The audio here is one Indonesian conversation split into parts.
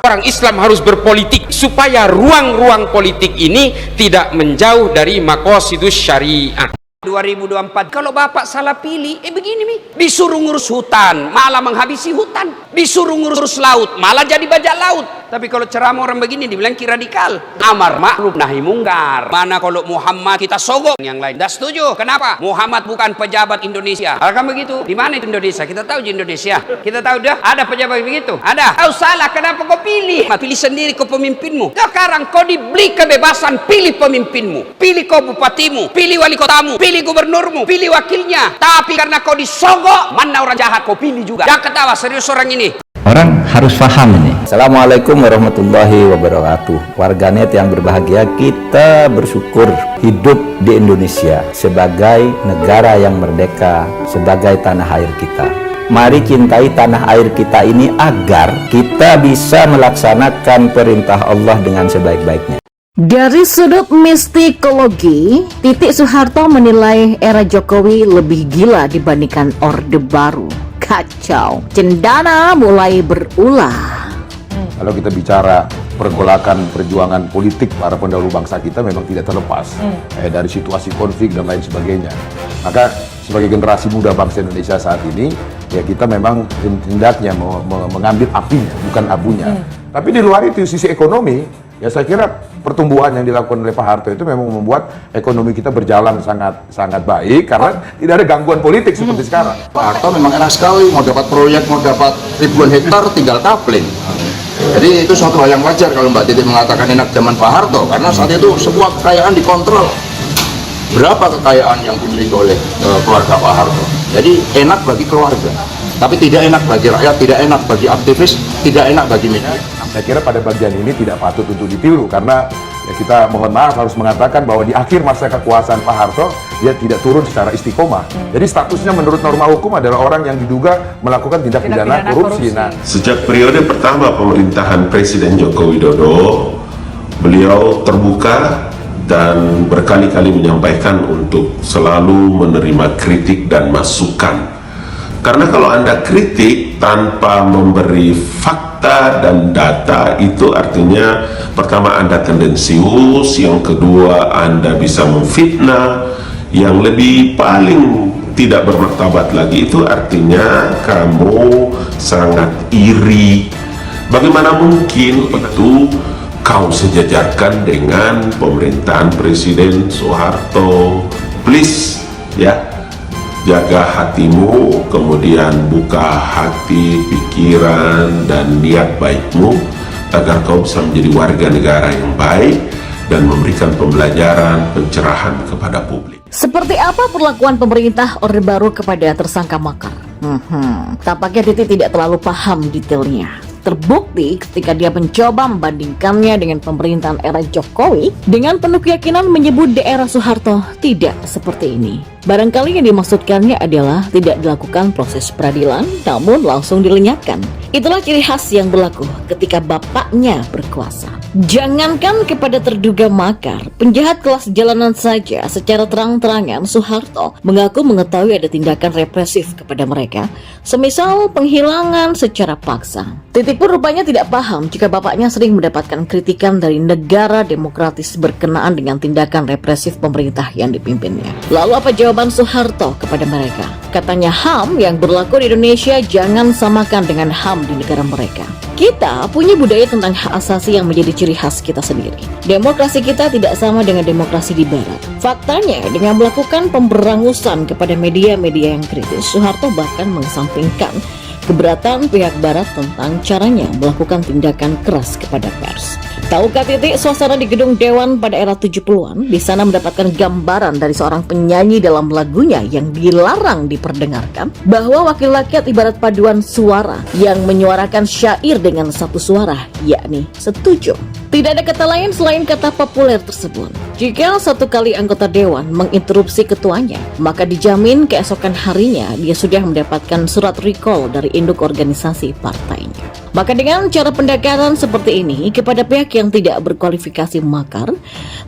Orang Islam harus berpolitik supaya ruang-ruang politik ini tidak menjauh dari maqasidus syariah. 2024 kalau bapak salah pilih begini nih, disuruh ngurus hutan malah menghabisi hutan, disuruh ngurus laut malah jadi bajak laut. Tapi kalau ceramah orang begini dibilang radikal, amar ma'ruf nahi mungkar. Mana kalau Muhammad kita sogok yang lain. Dah setuju? Kenapa? Muhammad bukan pejabat Indonesia. Akan begitu? Di mana itu Indonesia? Kita tahu di Indonesia. Kita tahu dah ada pejabat begitu. Ada. Kau salah, kenapa kau pilih? Pilih sendiri kau pemimpinmu. Sekarang kau diberi kebebasan, pilih pemimpinmu, pilih kau bupatimu, pilih wali kotamu, pilih gubernurmu, pilih wakilnya. Tapi karena kau disogok, mana orang jahat kau pilih juga. Jangan ketawa, serius orang ini. Orang harus paham ini. Assalamualaikum warahmatullahi wabarakatuh. Warganet yang berbahagia, kita bersyukur hidup di Indonesia sebagai negara yang merdeka, sebagai tanah air kita. Mari cintai tanah air kita ini agar kita bisa melaksanakan perintah Allah dengan sebaik-baiknya. Dari sudut mistikologi, Titik Soeharto menilai era Jokowi lebih gila dibandingkan Orde Baru. Kacau, cendana mulai berulah. Kalau kita bicara pergolakan perjuangan politik para pendahulu bangsa kita memang tidak terlepas dari situasi konflik dan lain sebagainya. Maka sebagai generasi muda bangsa Indonesia saat ini, ya kita memang hendaknya mengambil apinya, bukan abunya. Tapi di luar itu sisi ekonomi, ya saya kira pertumbuhan yang dilakukan oleh Pak Harto itu memang membuat ekonomi kita berjalan sangat baik karena tidak ada gangguan politik seperti sekarang. Pak Harto memang enak sekali, mau dapat proyek, mau dapat ribuan hektar tinggal kapling. Jadi itu suatu hal yang wajar kalau Mbak Titi mengatakan enak zaman Pak Harto, karena saat itu semua kekayaan dikontrol. Berapa kekayaan yang dimiliki oleh keluarga Pak Harto? Jadi enak bagi keluarga, tapi tidak enak bagi rakyat, tidak enak bagi aktivis, tidak enak bagi media. Saya kira pada bagian ini tidak patut untuk ditiru karena ya kita mohon maaf harus mengatakan bahwa di akhir masa kekuasaan Pak Harto dia tidak turun secara istiqomah. Jadi statusnya menurut norma hukum adalah orang yang diduga melakukan tindak pidana korupsi. Nah, sejak periode pertama pemerintahan Presiden Joko Widodo, beliau terbuka dan berkali-kali menyampaikan untuk selalu menerima kritik dan masukan. Karena kalau Anda kritik tanpa memberi fakta dan data, itu artinya pertama Anda tendensius, yang kedua Anda bisa memfitnah, yang lebih paling tidak bermartabat lagi itu artinya kamu sangat iri. Bagaimana mungkin itu kau sejajarkan dengan pemerintahan Presiden Soeharto? Please ya, jaga hatimu, kemudian buka hati, pikiran, dan niat baikmu agar kau bisa menjadi warga negara yang baik dan memberikan pembelajaran, pencerahan kepada publik. Seperti apa perlakuan pemerintah Orde Baru kepada tersangka makar? Tampaknya Titik tidak terlalu paham detailnya. Terbukti ketika dia mencoba membandingkannya dengan pemerintahan era Jokowi, dengan penuh keyakinan menyebut di era Soeharto tidak seperti ini. Barangkali yang dimaksudkannya adalah tidak dilakukan proses peradilan, namun langsung dilenyapkan. Itulah ciri khas yang berlaku ketika bapaknya berkuasa. Jangankan kepada terduga makar, penjahat kelas jalanan saja secara terang-terangan Soeharto mengaku mengetahui ada tindakan represif kepada mereka, semisal penghilangan secara paksa. Titik pun rupanya tidak paham jika bapaknya sering mendapatkan kritikan dari negara demokratis berkenaan dengan tindakan represif pemerintah yang dipimpinnya. Lalu apa jawaban Soeharto kepada mereka? Katanya HAM yang berlaku di Indonesia jangan samakan dengan HAM di negara mereka. Kita punya budaya tentang hak asasi yang menjadi ciri khas kita sendiri. Demokrasi kita tidak sama dengan demokrasi di Barat. Faktanya, dengan melakukan pemberangusan kepada media-media yang kritis, Soeharto bahkan mengesampingkan keberatan pihak Barat tentang caranya melakukan tindakan keras kepada pers. Tahukah Titik suasana di gedung Dewan pada era 70-an? Di sana mendapatkan gambaran dari seorang penyanyi dalam lagunya yang dilarang diperdengarkan, bahwa wakil rakyat ibarat paduan suara yang menyuarakan syair dengan satu suara, yakni setuju. Tidak ada kata lain selain kata populer tersebut. Jika satu kali anggota Dewan menginterupsi ketuanya, maka dijamin keesokan harinya dia sudah mendapatkan surat recall dari induk organisasi partainya. Maka dengan cara pendekatan seperti ini kepada pihak yang tidak berkualifikasi makar,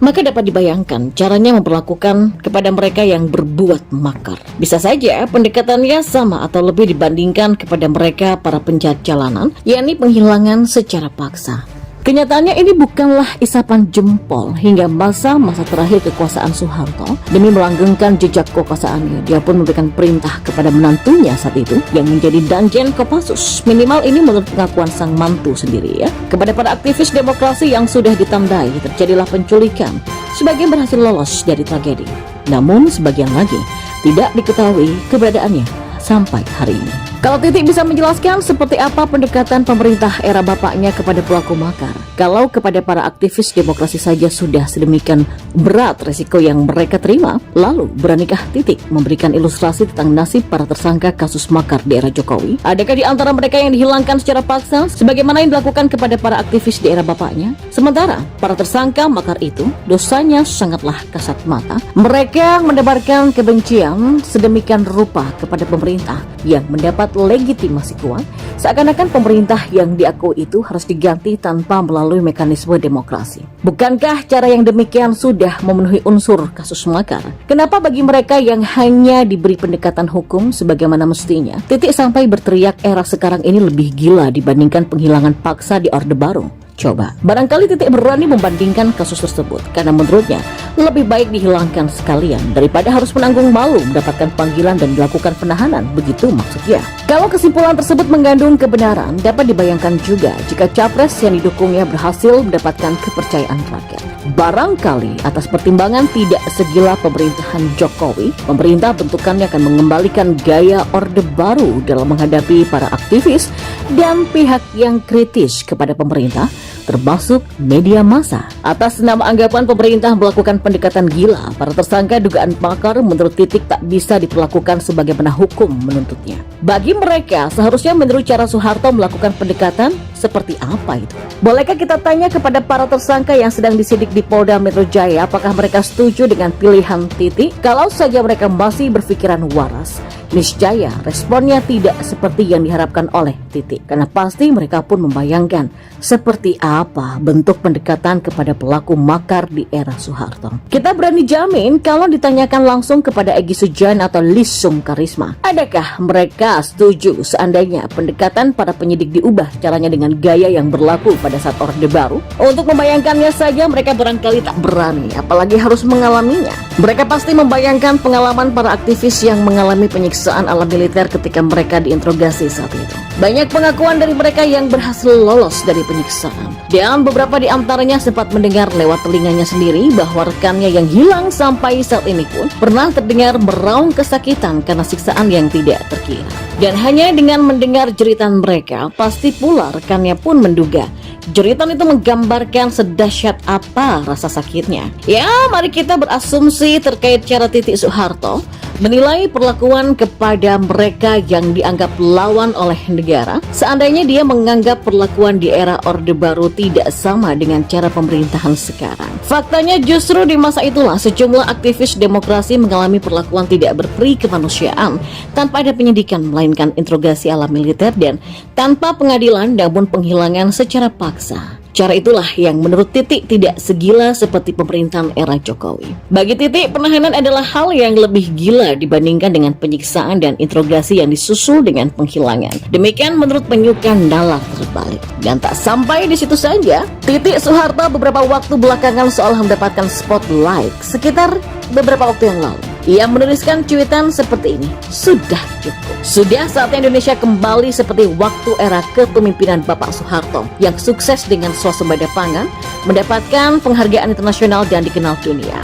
maka dapat dibayangkan caranya memperlakukan kepada mereka yang berbuat makar. Bisa saja pendekatannya sama atau lebih dibandingkan kepada mereka para penjahat jalanan, yakni penghilangan secara paksa. Kenyataannya ini bukanlah isapan jempol hingga masa-masa terakhir kekuasaan Soeharto. Demi melanggengkan jejak kekuasaannya, dia pun memberikan perintah kepada menantunya saat itu yang menjadi Danjen Kopassus. Minimal ini menurut pengakuan sang mantu sendiri ya. Kepada para aktivis demokrasi yang sudah ditandai, terjadilah penculikan. Sebagian berhasil lolos dari tragedi, namun sebagian lagi tidak diketahui keberadaannya sampai hari ini. Kalau Titik bisa menjelaskan seperti apa pendekatan pemerintah era bapaknya kepada pelaku makar, kalau kepada para aktivis demokrasi saja sudah sedemikian berat resiko yang mereka terima, lalu beranikah Titik memberikan ilustrasi tentang nasib para tersangka kasus makar di era Jokowi? Adakah di antara mereka yang dihilangkan secara paksa sebagaimana yang dilakukan kepada para aktivis di era bapaknya? Sementara para tersangka makar itu dosanya sangatlah kasat mata. Mereka menebarkan kebencian sedemikian rupa kepada pemerintah yang mendapat legitimasi kuat, seakan-akan pemerintah yang diakui itu harus diganti tanpa melalui mekanisme demokrasi. Bukankah cara yang demikian sudah memenuhi unsur kasus makar? Kenapa bagi mereka yang hanya diberi pendekatan hukum sebagaimana mestinya, Titik sampai berteriak era sekarang ini lebih gila dibandingkan penghilangan paksa di Orde Baru? Coba, barangkali Titik berani membandingkan kasus tersebut karena menurutnya lebih baik dihilangkan sekalian daripada harus menanggung malu mendapatkan panggilan dan dilakukan penahanan, begitu maksudnya. Kalau kesimpulan tersebut mengandung kebenaran, dapat dibayangkan juga jika capres yang didukungnya berhasil mendapatkan kepercayaan rakyat. Barangkali atas pertimbangan tidak segila pemerintahan Jokowi, pemerintah bentukannya akan mengembalikan gaya Orde Baru dalam menghadapi para aktivis dan pihak yang kritis kepada pemerintah, termasuk media massa. Atas nama anggapan pemerintah melakukan pendekatan gila, para tersangka dugaan makar menurut Titik tak bisa diperlakukan sebagaimana hukum menuntutnya. Bagi mereka, seharusnya menurut cara Soeharto melakukan pendekatan seperti apa itu? Bolehkah kita tanya kepada para tersangka yang sedang disidik di Polda Metro Jaya, apakah mereka setuju dengan pilihan Titik? Kalau saja mereka masih berpikiran waras, niscaya responnya tidak seperti yang diharapkan oleh Titik, karena pasti mereka pun membayangkan seperti apa bentuk pendekatan kepada pelaku makar di era Soeharto. Kita berani jamin kalau ditanyakan langsung kepada Egy Sujana atau Lisung Karisma, adakah mereka setuju seandainya pendekatan para penyidik diubah caranya dengan gaya yang berlaku pada saat Orde Baru? Untuk membayangkannya saja mereka barangkali tak berani, apalagi harus mengalaminya. Mereka pasti membayangkan pengalaman para aktivis yang mengalami penyiksaan ala militer ketika mereka diinterogasi saat itu. Banyak pengakuan dari mereka yang berhasil lolos dari penyiksaan, dan beberapa di antaranya sempat mendengar lewat telinganya sendiri bahwa rekannya yang hilang sampai saat ini pun pernah terdengar meraung kesakitan karena siksaan yang tidak terkira. Dan hanya dengan mendengar jeritan mereka, pasti pula rekannya pun menduga jeritan itu menggambarkan sedahsyat apa rasa sakitnya. Ya, mari kita berasumsi terkait cara Titik Soeharto menilai perlakuan kepada mereka yang dianggap lawan oleh negara, seandainya dia menganggap perlakuan di era Orde Baru tidak sama dengan cara pemerintahan sekarang. Faktanya justru di masa itulah sejumlah aktivis demokrasi mengalami perlakuan tidak berperi kemanusiaan tanpa ada penyidikan, melainkan interogasi ala militer dan tanpa pengadilan namun penghilangan secara paksa. Cara itulah yang menurut Titik tidak segila seperti pemerintahan era Jokowi. Bagi Titik, penahanan adalah hal yang lebih gila dibandingkan dengan penyiksaan dan interogasi yang disusul dengan penghilangan. Demikian menurut penyuka nalar terbalik. Dan tak sampai di situ saja, Titik Soeharto beberapa waktu belakangan seolah mendapatkan spotlight sekitar beberapa waktu yang lalu. Ia menuliskan cuitan seperti ini, sudah cukup. Sudah saatnya Indonesia kembali seperti waktu era kepemimpinan Bapak Soeharto yang sukses dengan swasembada pangan, mendapatkan penghargaan internasional dan dikenal dunia.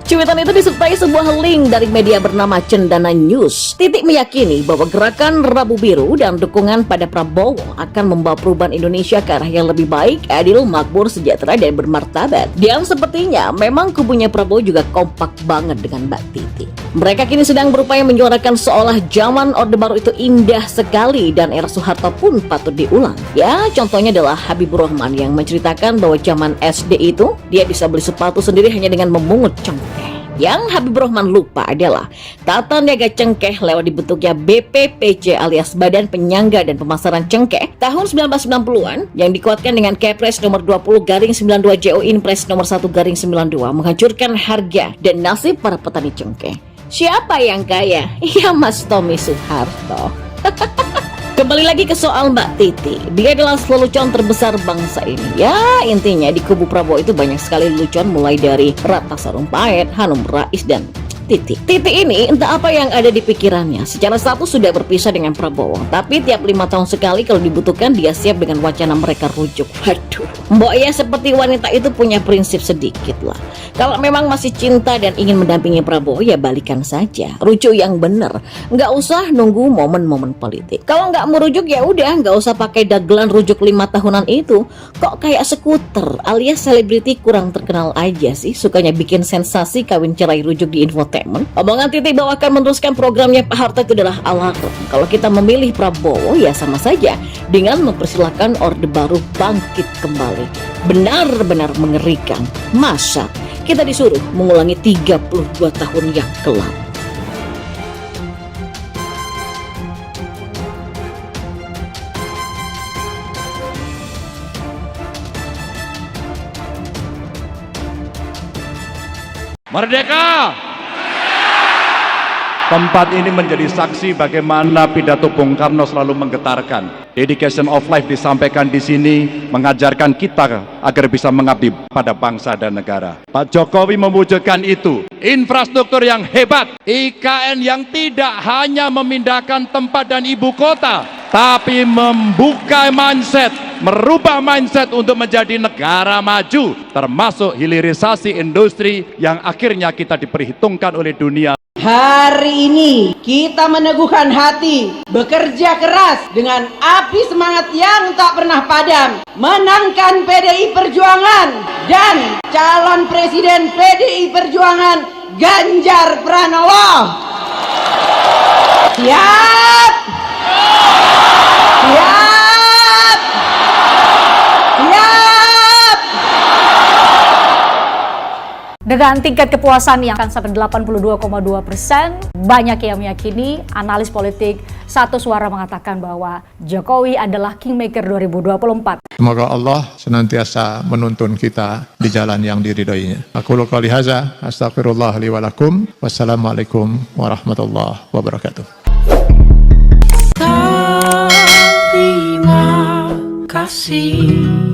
Cuitan itu disertai sebuah link dari media bernama Cendana News. Titik meyakini bahwa gerakan Rabu Biru dan dukungan pada Prabowo akan membawa perubahan Indonesia ke arah yang lebih baik, adil, makmur, sejahtera, dan bermartabat. Dan sepertinya memang kubunya Prabowo juga kompak banget dengan Mbak Titi. Mereka kini sedang berupaya menyuarakan seolah zaman Orde Baru itu indah sekali dan era Soeharto pun patut diulang. Ya, contohnya adalah Habibur Rahman yang menceritakan bahwa zaman SD itu dia bisa beli sepatu sendiri hanya dengan memungut cengkeh. Yang Habibur Rahman lupa adalah tata niaga cengkeh lewat dibentuknya BPPC alias Badan Penyangga dan Pemasaran Cengkeh tahun 1990-an yang dikuatkan dengan Kepres nomor 20/92 JO Inpres nomor 1/92 menghancurkan harga dan nasib para petani cengkeh. Siapa yang kaya? Ya Mas Tommy Soeharto. Kembali lagi ke soal Mbak Titi. Dia adalah lelucon terbesar bangsa ini. Ya intinya di kubu Prabowo itu banyak sekali lelucon, mulai dari Ratna Sarumpait, Hanum Rais, dan Titi. Titi ini entah apa yang ada di pikirannya. Secara status sudah berpisah dengan Prabowo, tapi tiap 5 tahun sekali kalau dibutuhkan dia siap dengan wacana mereka rujuk. Waduh, mbok ya seperti wanita itu punya prinsip sedikit lah. Kalau memang masih cinta dan ingin mendampingi Prabowo, ya balikan saja, rujuk yang benar. Nggak usah nunggu momen-momen politik. Kalau nggak mau rujuk ya udah, nggak usah pakai dagelan rujuk 5 tahunan itu. Kok kayak skuter alias selebriti kurang terkenal aja sih, sukanya bikin sensasi kawin cerai rujuk di infotainment. Omongan Titi bahwa akan meneruskan programnya Pak Harto itu adalah alarm. Kalau kita memilih Prabowo ya sama saja dengan mempersilahkan Orde Baru bangkit kembali. Benar-benar mengerikan. Masa kita disuruh mengulangi 32 tahun yang kelam. Merdeka! Tempat ini menjadi saksi bagaimana pidato Bung Karno selalu menggetarkan. Dedication of life disampaikan di sini, mengajarkan kita agar bisa mengabdi pada bangsa dan negara. Pak Jokowi mewujudkan itu. Infrastruktur yang hebat, IKN yang tidak hanya memindahkan tempat dan ibu kota, tapi membuka mindset, merubah mindset untuk menjadi negara maju, termasuk hilirisasi industri yang akhirnya kita diperhitungkan oleh dunia. Hari ini kita meneguhkan hati, bekerja keras dengan api semangat yang tak pernah padam, menangkan PDI Perjuangan dan calon presiden PDI Perjuangan Ganjar Pranowo. Siap! Siap! Siap! Dengan tingkat kepuasan yang akan sampai 82,2%, banyak yang meyakini, analis politik satu suara mengatakan bahwa Jokowi adalah Kingmaker 2024. Semoga Allah senantiasa menuntun kita di jalan yang diridhoinya. Aku qouli hadza, astaghfirullah li wa lakum. Wassalamualaikum warahmatullahi wabarakatuh. Terima kasih.